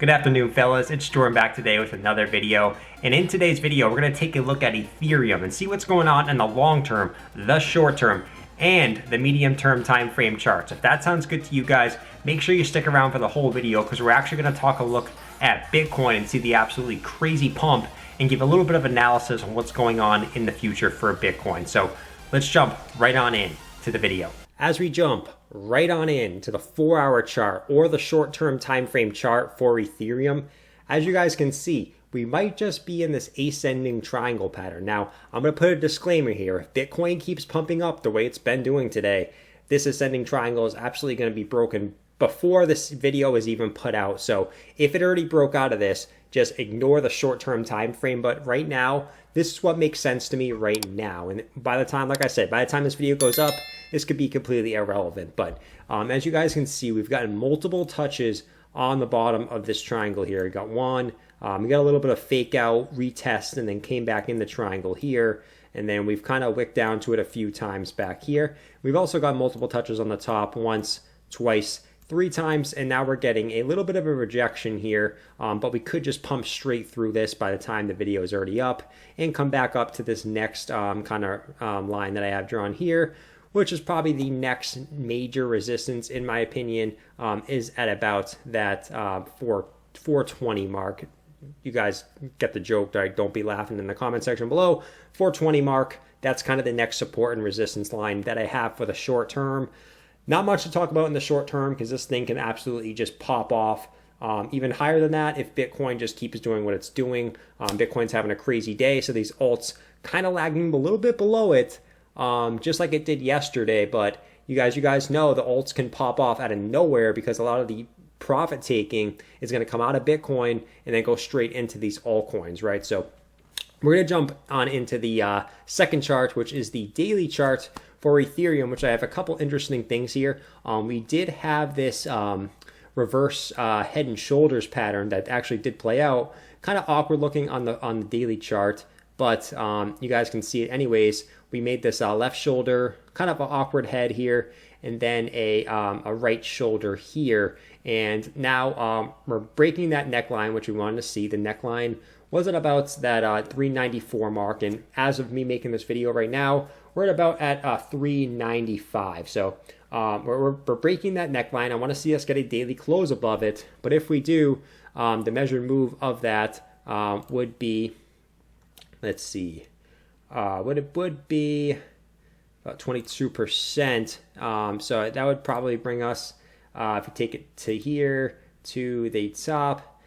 Good afternoon, fellas. It's Jordan back today with another video. And in today's video, we're going to take a look at Ethereum and see what's going on in the long term, the short term, and the medium term time frame charts. If that sounds good to you guys, make sure you stick around for the whole video because we're actually going to talk a look at Bitcoin and see the absolutely crazy pump and give a little bit of analysis on what's going on in the future for Bitcoin. So let's jump right on in to the video. As we jump right on in to the 4-hour chart or the short-term time frame chart for Ethereum, as you guys can see, we might just be in this ascending triangle pattern. Now, I'm going to put a disclaimer here. If Bitcoin keeps pumping up the way it's been doing today, this ascending triangle is absolutely going to be broken before this video is even put out. So if it already broke out of this, just ignore the short-term time frame. But right now, this is what makes sense to me right now. And by the time, like I said, by the time this video goes up, this could be completely irrelevant. But as you guys can see, we've gotten multiple touches on the bottom of this triangle here. We got one, we got a little bit of fake out, retest, and then came back in the triangle here. And then we've kind of wicked down to it a few times back here. We've also got multiple touches on the top, once, twice, 3 times, and now we're getting a little bit of a rejection here, but we could just pump straight through this by the time the video is already up and come back up to this next kind of line that I have drawn here, which is probably the next major resistance, in my opinion, is at about that 420 mark. You guys get the joke, right? Don't be laughing in the comment section below. 420 mark, that's kind of the next support and resistance line that I have for the short term. Not much to talk about in the short term because this thing can absolutely just pop off even higher than that if Bitcoin just keeps doing what it's doing. Bitcoin's having a crazy day, so these alts kind of lagging a little bit below it, just like it did yesterday. But you guys know the alts can pop off out of nowhere because a lot of the profit taking is going to come out of Bitcoin and then go straight into these altcoins, right? So we're going to jump on into the second chart, which is the daily chart for Ethereum, which I have a couple interesting things here. We did have this reverse head and shoulders pattern that actually did play out. Kind of awkward looking on the daily chart, but you guys can see it anyways. We made this left shoulder, kind of an awkward head here, and then a right shoulder here. And now we're breaking that neckline, which we wanted to see. The neckline was at about that 394 mark, and as of me making this video right now, we're at 395. So we're breaking that neckline. I want to see us get a daily close above it, but if we do, the measured move of that would be, let's see, what it would be about 22%. So that would probably bring us, if we take it to here to the top,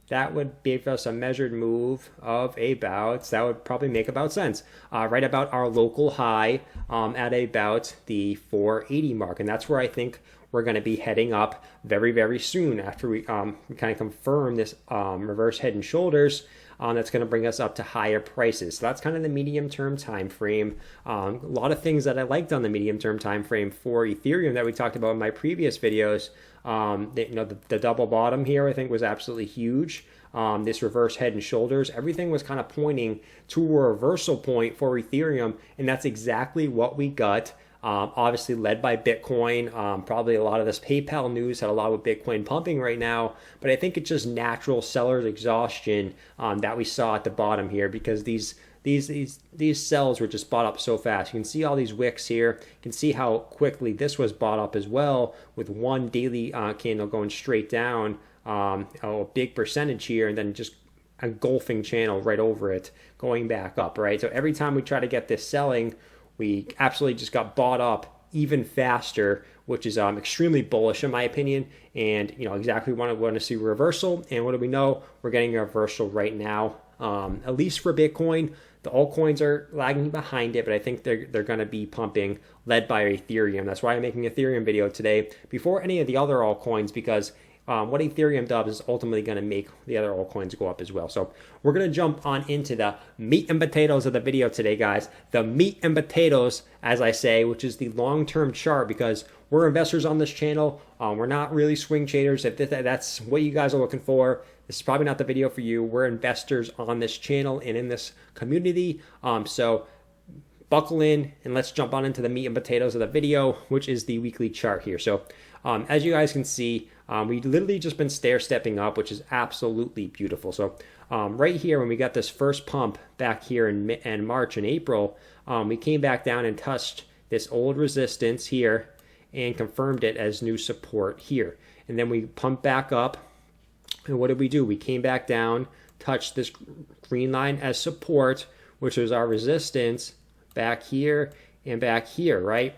that would give us a measured move of about, that would probably make about sense, right about our local high at about the 480 mark. And that's where I think we're going to be heading up very, very soon after we kind of confirm this reverse head and shoulders. That's going to bring us up to higher prices. So that's kind of the medium-term time frame. A lot of things that I liked on the medium-term time frame for Ethereum that we talked about in my previous videos. The double bottom here I think was absolutely huge. This reverse head and shoulders, everything was kind of pointing to a reversal point for Ethereum, and that's exactly what we got. Obviously led by Bitcoin. Probably a lot of this PayPal news had a lot with Bitcoin pumping right now, but I think it's just natural seller's exhaustion that we saw at the bottom here because these sells were just bought up so fast. You can see all these wicks here. You can see how quickly this was bought up as well with one daily candle going straight down, a big percentage here, and then just a engulfing channel right over it going back up, right? So every time we try to get this selling, we absolutely just got bought up even faster, which is extremely bullish in my opinion. And exactly what I want to see reversal. And what do we know? We're getting a reversal right now. At least for Bitcoin, the altcoins are lagging behind it, but I think they're going to be pumping, led by Ethereum. That's why I'm making an Ethereum video today before any of the other altcoins, because what Ethereum does is ultimately going to make the other altcoins go up as well. So we're going to jump on into the meat and potatoes of the video today, guys. The meat and potatoes, as I say, which is the long-term chart, because we're investors on this channel. We're not really swing traders. If that's what you guys are looking for, this is probably not the video for you. We're investors on this channel and in this community. So buckle in and let's jump on into the meat and potatoes of the video, which is the weekly chart here. So as you guys can see, we literally just been stair stepping up, which is absolutely beautiful. So right here, when we got this first pump back here in March and April, we came back down and touched this old resistance here and confirmed it as new support here. And then we pumped back up. And what did we do? We came back down, touched this green line as support, which was our resistance back here and back here, right?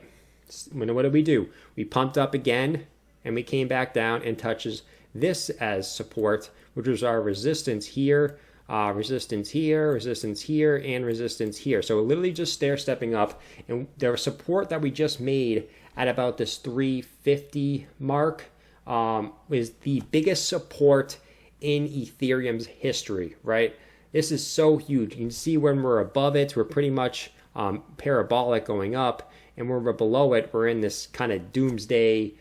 What did we do? We pumped up again, and we came back down and touches this as support, which was our resistance here, resistance here, resistance here, and resistance here. So literally just stair stepping up, and the support that we just made at about this 350 mark is the biggest support in Ethereum's history, right? This is so huge. You can see when we're above it, we're pretty much parabolic going up, and when we're below it, we're in this kind of doomsday,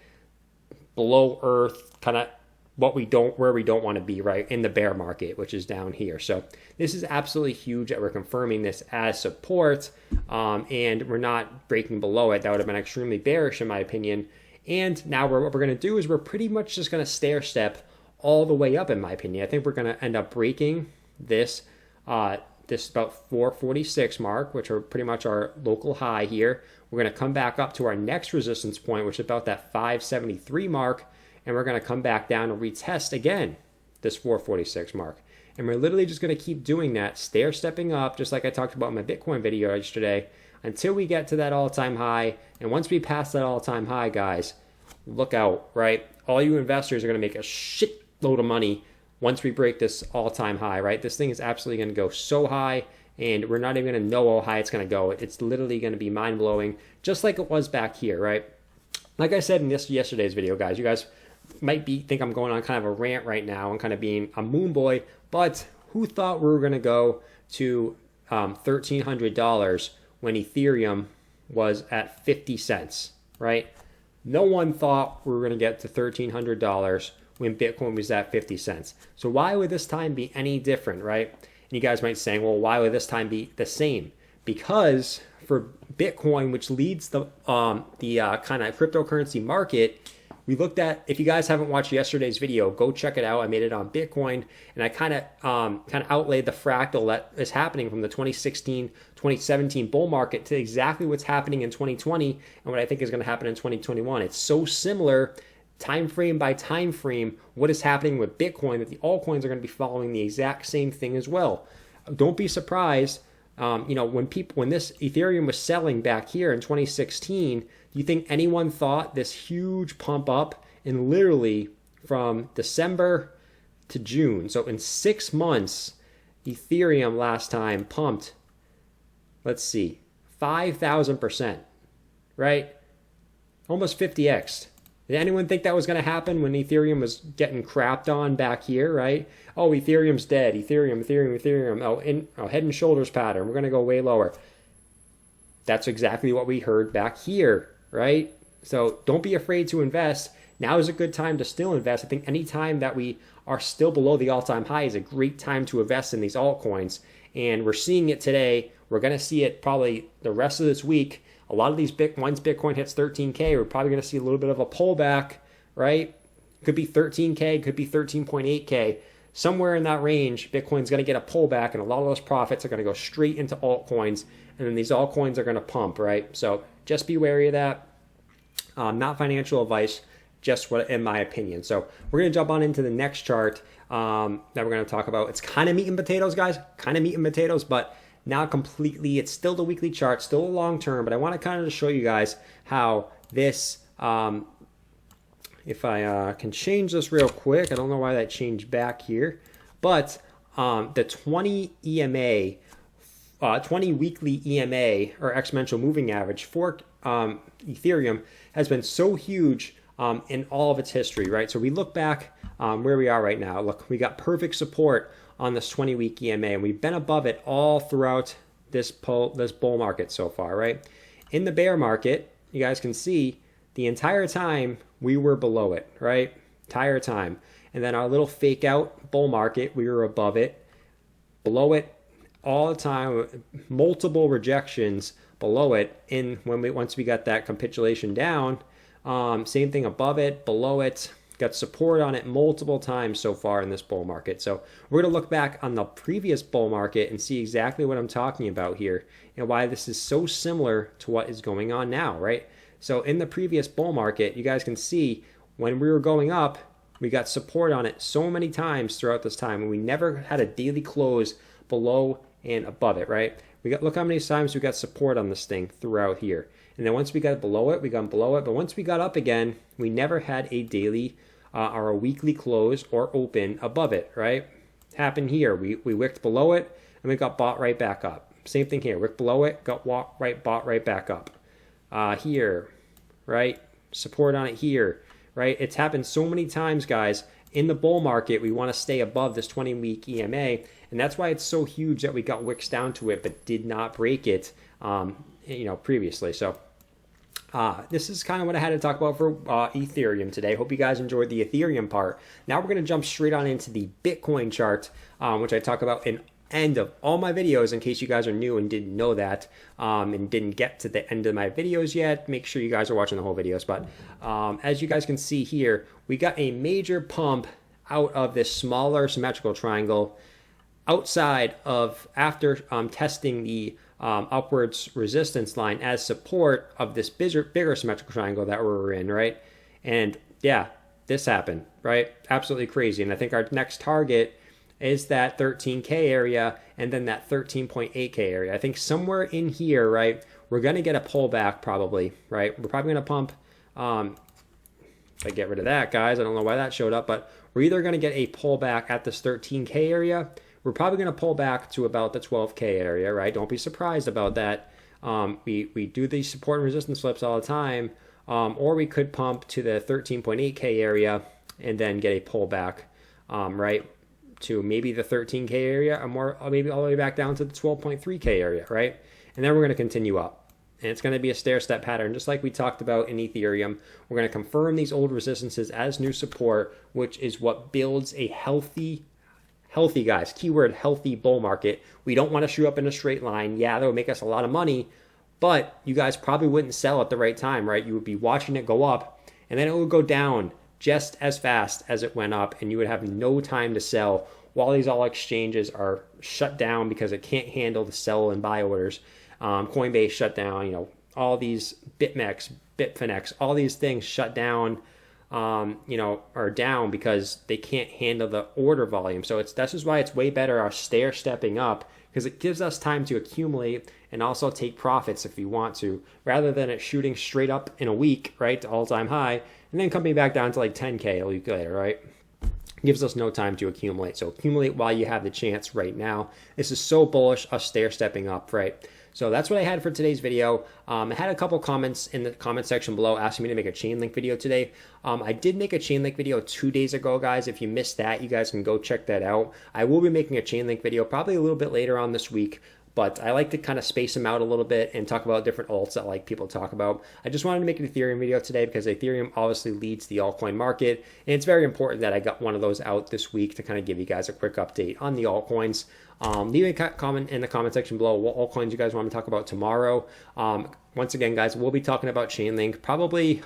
below earth kind of where we don't want to be, right, in the bear market, which is down here. So this is absolutely huge that we're confirming this as support, and we're not breaking below it. That would have been extremely bearish in my opinion. And now what we're going to do is we're pretty much just going to stair step all the way up, in my opinion. I think we're going to end up breaking this this about 446 mark, which are pretty much our local high here. We're going to come back up to our next resistance point, which is about that 573 mark, and we're going to come back down and retest again this 446 mark. And we're literally just going to keep doing that, stair stepping up, just like I talked about in my Bitcoin video yesterday, until we get to that all-time high. And once we pass that all-time high, guys, look out, right? All you investors are going to make a shit load of money once we break this all-time high, right? This thing is absolutely going to go so high, and we're not even going to know how high it's going to go. It's literally going to be mind-blowing, just like it was back here, right? Like I said in yesterday's video, guys, you guys might think I'm going on kind of a rant right now and kind of being a moon boy, but who thought we were going to go to $1,300 when Ethereum was at 50 cents, right? No one thought we were going to get to $1,300 when Bitcoin was at 50 cents. So why would this time be any different, right? And you guys might say, well, why would this time be the same? Because for Bitcoin, which leads the kind of cryptocurrency market, we looked at, if you guys haven't watched yesterday's video, go check it out. I made it on Bitcoin, and I kind of outlaid the fractal that is happening from the 2016, 2017 bull market to exactly what's happening in 2020 and what I think is going to happen in 2021. It's so similar, time frame by time frame, what is happening with Bitcoin, that the altcoins are going to be following the exact same thing as well. Don't be surprised. When this Ethereum was selling back here in 2016, do you think anyone thought this huge pump up in literally from December to June? So in 6 months, Ethereum last time pumped, let's see, 5,000%, right? Almost 50x. Did anyone think that was going to happen when Ethereum was getting crapped on back here, right? Oh, Ethereum's dead. Ethereum. Oh, head and shoulders pattern. We're going to go way lower. That's exactly what we heard back here, right? So don't be afraid to invest. Now is a good time to still invest. I think any time that we are still below the all-time high is a great time to invest in these altcoins. And we're seeing it today. We're going to see it probably the rest of this week. A lot of these once Bitcoin hits 13K, we're probably going to see a little bit of a pullback, right? Could be 13K, could be 13.8K. Somewhere in that range, Bitcoin's going to get a pullback, and a lot of those profits are going to go straight into altcoins, and then these altcoins are going to pump, right? So just be wary of that. Not financial advice, just what in my opinion. So we're going to jump on into the next chart that we're going to talk about. It's kind of meat and potatoes, guys, kind of meat and potatoes, but not completely. It's still the weekly chart, still a long term, but I want to kind of show you guys how this, if I can change this real quick, I don't know why that changed back here, but the 20 EMA, 20 weekly EMA or exponential moving average for Ethereum has been so huge in all of its history, right? So we look back where we are right now. Look, we got perfect support on this 20-week EMA, and we've been above it all throughout this bull market so far, right? In the bear market, you guys can see the entire time we were below it, right? Entire time. And then our little fake out bull market, we were above it, below it all the time, multiple rejections below it. And once we got that capitulation down, Same thing above it, below it. Got support on it multiple times so far in this bull market. So we're going to look back on the previous bull market and see exactly what I'm talking about here and why this is so similar to what is going on now, right? So in the previous bull market, you guys can see when we were going up, we got support on it so many times throughout this time, and we never had a daily close below and above it, right? Look how many times we got support on this thing throughout here. And then once we got below it, we got below it. But once we got up again, we never had a daily or a weekly close or open above it, right? Happened here. We wicked below it, and we got bought right back up. Same thing here. Wicked below it, got bought right back up. Here, right? Support on it here, right? It's happened so many times, guys. In the bull market, we want to stay above this 20-week EMA, and that's why it's so huge that we got wicks down to it but did not break it, previously. So this is kind of what I had to talk about for Ethereum today. Hope you guys enjoyed the Ethereum part. Now we're going to jump straight on into the Bitcoin chart, which I talk about in end of all my videos in case you guys are new and didn't know that and didn't get to the end of my videos yet. Make sure you guys are watching the whole videos. But as you guys can see here, we got a major pump out of this smaller symmetrical triangle outside of after testing the upwards resistance line as support of this bigger symmetrical triangle that we're in, right? And yeah, this happened, right? Absolutely crazy. And I think our next target is that 13K area and then that 13.8K area. I think somewhere in here, right, we're going to get a pullback probably, right? We're probably going to pump, if I get rid of that, guys, I don't know why that showed up, but we're either going to get a pullback at this 13K area. We're probably going to pull back to about the 12K area, right? Don't be surprised about that. We do these support and resistance flips all the time, or we could pump to the 13.8K area and then get a pullback, right, to maybe the 13K area or maybe all the way back down to the 12.3K area, right? And then we're going to continue up. And it's going to be a stair-step pattern, just like we talked about in Ethereum. We're going to confirm these old resistances as new support, which is what builds a healthy, guys, keyword healthy bull market. We don't want to shoot up in a straight line. Yeah, that would make us a lot of money, but you guys probably wouldn't sell at the right time, right? You would be watching it go up, and then it would go down just as fast as it went up, and you would have no time to sell while these all exchanges are shut down because it can't handle the sell and buy orders. Coinbase shut down, all these BitMEX, Bitfinex, all these things shut down, are down because they can't handle the order volume. So that's just why it's way better our stair stepping up, because it gives us time to accumulate and also take profits if you want to, rather than it shooting straight up in a week, right, to all-time high, and then coming back down to like 10K a week later, right? Gives us no time to accumulate. So accumulate while you have the chance right now. This is so bullish, us stair stepping up, right? So that's what I had for today's video. I had a couple comments in the comment section below asking me to make a chain link video today. I did make a chain link video 2 days ago, guys. If you missed that, you guys can go check that out. I will be making a chain link video probably a little bit later on this week, but I like to kind of space them out a little bit and talk about different alts that like people talk about. I just wanted to make an Ethereum video today because Ethereum obviously leads the altcoin market, and it's very important that I got one of those out this week to kind of give you guys a quick update on the altcoins. Leave a comment in the comment section below what altcoins you guys want me to talk about tomorrow. Once again, guys, we'll be talking about Chainlink.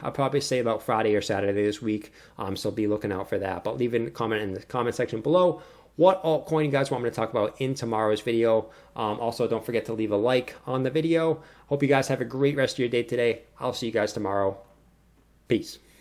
I'll probably say about Friday or Saturday this week, so be looking out for that. But leave a comment in the comment section below what altcoin you guys want me to talk about in tomorrow's video. Also, don't forget to leave a like on the video. Hope you guys have a great rest of your day today. I'll see you guys tomorrow. Peace.